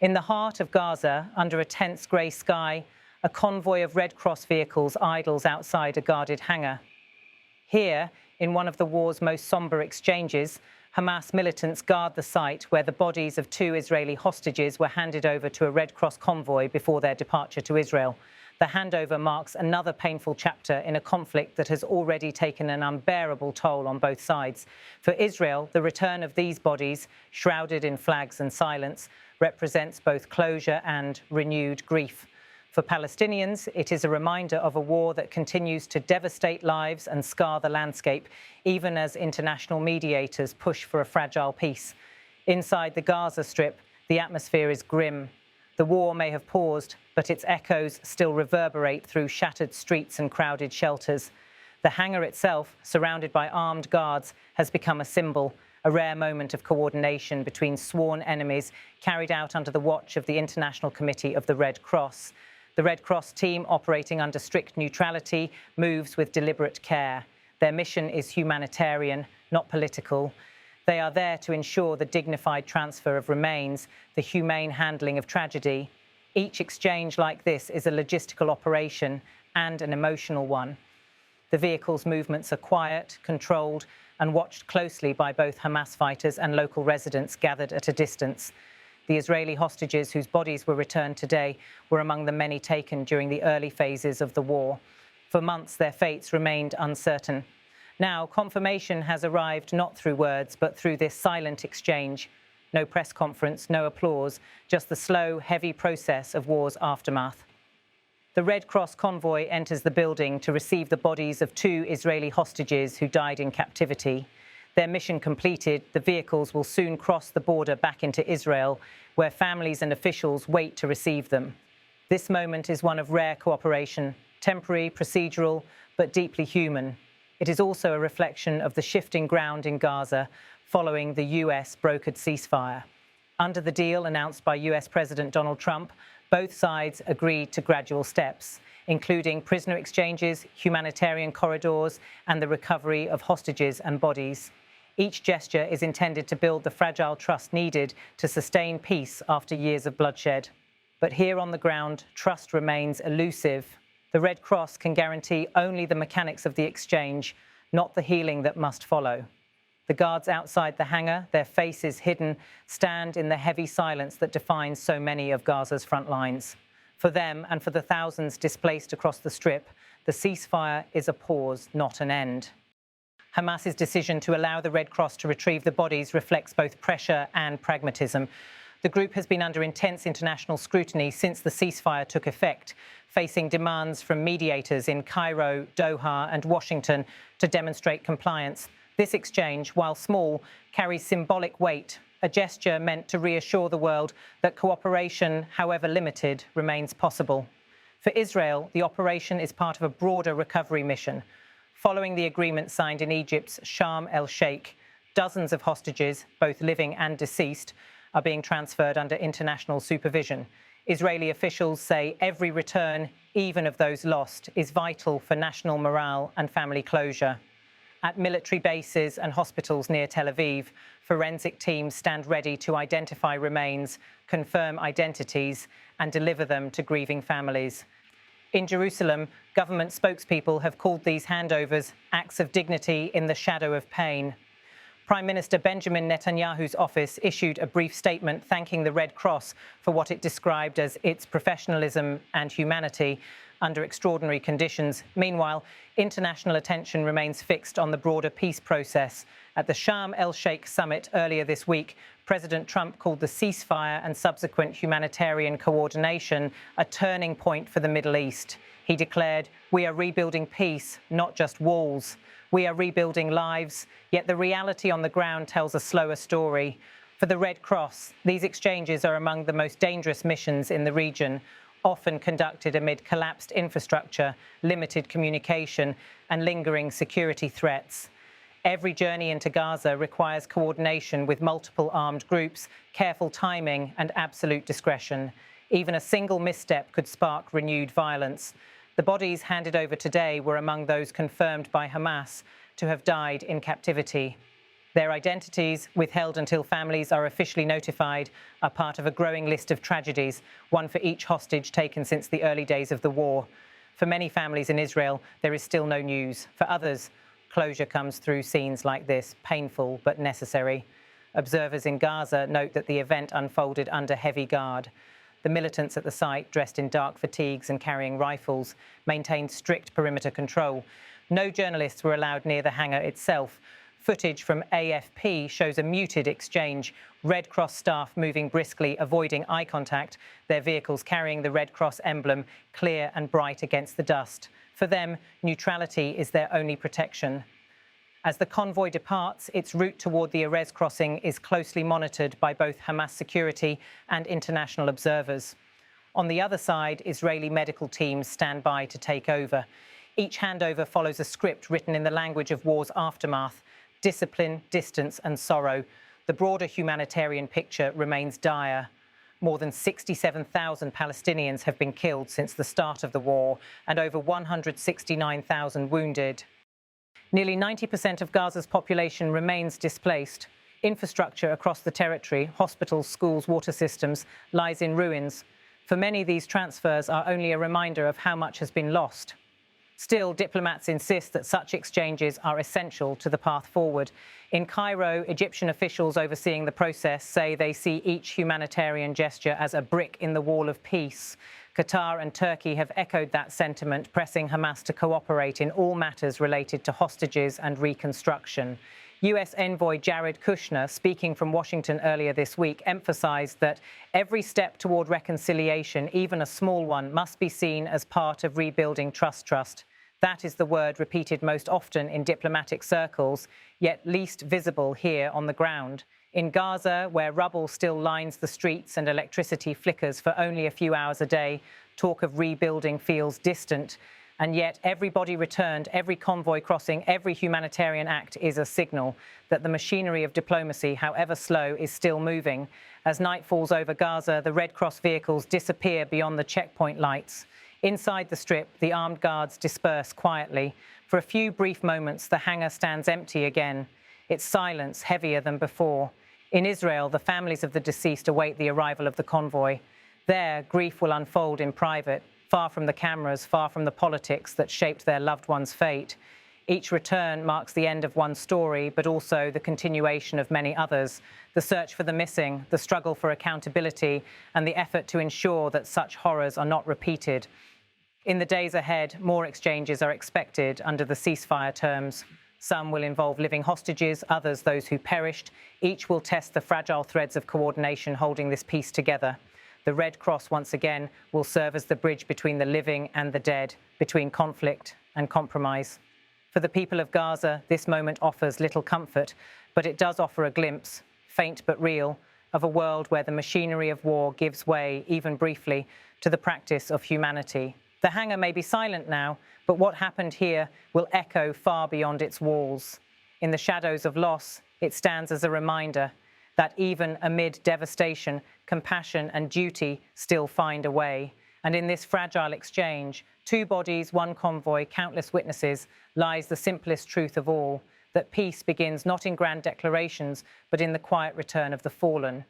In the heart of Gaza, under a tense grey sky, a convoy of Red Cross vehicles idles outside a guarded hangar. Here, in one of the war's most sombre exchanges, Hamas militants guard the site where the bodies of 2 Israeli hostages were handed over to a Red Cross convoy before their departure to Israel. The handover marks another painful chapter in a conflict that has already taken an unbearable toll on both sides. For Israel, the return of these bodies, shrouded in flags and silence, represents both closure and renewed grief. For Palestinians, it is a reminder of a war that continues to devastate lives and scar the landscape, even as international mediators push for a fragile peace. Inside the Gaza Strip, the atmosphere is grim. The war may have paused, but its echoes still reverberate through shattered streets and crowded shelters. The hangar itself, surrounded by armed guards, has become a symbol, a rare moment of coordination between sworn enemies carried out under the watch of the International Committee of the Red Cross. The Red Cross team, operating under strict neutrality, moves with deliberate care. Their mission is humanitarian, not political. They are there to ensure the dignified transfer of remains, the humane handling of tragedy. Each exchange like this is a logistical operation and an emotional one. The vehicle's movements are quiet, controlled, and watched closely by both Hamas fighters and local residents gathered at a distance. The Israeli hostages whose bodies were returned today were among the many taken during the early phases of the war. For months, their fates remained uncertain. Now, confirmation has arrived not through words, but through this silent exchange. No press conference, no applause, just the slow, heavy process of war's aftermath. The Red Cross convoy enters the building to receive the bodies of 2 Israeli hostages who died in captivity. Their mission completed, the vehicles will soon cross the border back into Israel, where families and officials wait to receive them. This moment is one of rare cooperation, temporary, procedural, but deeply human. It is also a reflection of the shifting ground in Gaza following the US brokered ceasefire. Under the deal announced by US President Donald Trump, both sides agreed to gradual steps, including prisoner exchanges, humanitarian corridors, and the recovery of hostages and bodies. Each gesture is intended to build the fragile trust needed to sustain peace after years of bloodshed. But here on the ground, trust remains elusive. The Red Cross can guarantee only the mechanics of the exchange, not the healing that must follow. The guards outside the hangar, their faces hidden, stand in the heavy silence that defines so many of Gaza's front lines. For them and for the thousands displaced across the Strip, the ceasefire is a pause, not an end. Hamas's decision to allow the Red Cross to retrieve the bodies reflects both pressure and pragmatism. The group has been under intense international scrutiny since the ceasefire took effect, facing demands from mediators in Cairo, Doha, and Washington to demonstrate compliance. This exchange, while small, carries symbolic weight, a gesture meant to reassure the world that cooperation, however limited, remains possible. For Israel, the operation is part of a broader recovery mission. Following the agreement signed in Egypt's Sharm el-Sheikh, dozens of hostages, both living and deceased, are being transferred under international supervision. Israeli officials say every return, even of those lost, is vital for national morale and family closure. At military bases and hospitals near Tel Aviv, forensic teams stand ready to identify remains, confirm identities, and deliver them to grieving families. In Jerusalem, government spokespeople have called these handovers acts of dignity in the shadow of pain. Prime Minister Benjamin Netanyahu's office issued a brief statement thanking the Red Cross for what it described as its professionalism and humanity under extraordinary conditions. Meanwhile, international attention remains fixed on the broader peace process. At the Sharm el-Sheikh summit earlier this week, President Trump called the ceasefire and subsequent humanitarian coordination a turning point for the Middle East. He declared, "We are rebuilding peace, not just walls. We are rebuilding lives," yet the reality on the ground tells a slower story. For the Red Cross, these exchanges are among the most dangerous missions in the region, often conducted amid collapsed infrastructure, limited communication, and lingering security threats. Every journey into Gaza requires coordination with multiple armed groups, careful timing, and absolute discretion. Even a single misstep could spark renewed violence. The bodies handed over today were among those confirmed by Hamas to have died in captivity. Their identities, withheld until families are officially notified, are part of a growing list of tragedies, one for each hostage taken since the early days of the war. For many families in Israel, there is still no news. For others, closure comes through scenes like this, painful but necessary. Observers in Gaza note that the event unfolded under heavy guard. The militants at the site, dressed in dark fatigues and carrying rifles, maintained strict perimeter control. No journalists were allowed near the hangar itself. Footage from AFP shows a muted exchange, Red Cross staff moving briskly, avoiding eye contact, their vehicles carrying the Red Cross emblem clear and bright against the dust. For them, neutrality is their only protection. As the convoy departs, its route toward the Erez crossing is closely monitored by both Hamas security and international observers. On the other side, Israeli medical teams stand by to take over. Each handover follows a script written in the language of war's aftermath: discipline, distance and sorrow. The broader humanitarian picture remains dire. More than 67,000 Palestinians have been killed since the start of the war and over 169,000 wounded. Nearly 90% of Gaza's population remains displaced. Infrastructure across the territory, hospitals, schools, water systems, lies in ruins. For many, these transfers are only a reminder of how much has been lost. Still, diplomats insist that such exchanges are essential to the path forward. In Cairo, Egyptian officials overseeing the process say they see each humanitarian gesture as a brick in the wall of peace. Qatar and Turkey have echoed that sentiment, pressing Hamas to cooperate in all matters related to hostages and reconstruction. US envoy Jared Kushner, speaking from Washington earlier this week, emphasized that every step toward reconciliation, even a small one, must be seen as part of rebuilding trust. That is the word repeated most often in diplomatic circles, yet least visible here on the ground. In Gaza, where rubble still lines the streets and electricity flickers for only a few hours a day, talk of rebuilding feels distant. And yet everybody returned, every convoy crossing, every humanitarian act is a signal that the machinery of diplomacy, however slow, is still moving. As night falls over Gaza, the Red Cross vehicles disappear beyond the checkpoint lights. Inside the strip, the armed guards disperse quietly. For a few brief moments, the hangar stands empty again, its silence heavier than before. In Israel, the families of the deceased await the arrival of the convoy. There, grief will unfold in private, far from the cameras, far from the politics that shaped their loved one's fate. Each return marks the end of one story, but also the continuation of many others. The search for the missing, the struggle for accountability, and the effort to ensure that such horrors are not repeated. In the days ahead, more exchanges are expected under the ceasefire terms. Some will involve living hostages, others those who perished. Each will test the fragile threads of coordination holding this peace together. The Red Cross, once again, will serve as the bridge between the living and the dead, between conflict and compromise. For the people of Gaza, this moment offers little comfort, but it does offer a glimpse, faint but real, of a world where the machinery of war gives way, even briefly, to the practice of humanity. The hangar may be silent now, but what happened here will echo far beyond its walls. In the shadows of loss, it stands as a reminder that even amid devastation, compassion and duty still find a way. And in this fragile exchange, two bodies, one convoy, countless witnesses, lies the simplest truth of all, that peace begins not in grand declarations, but in the quiet return of the fallen.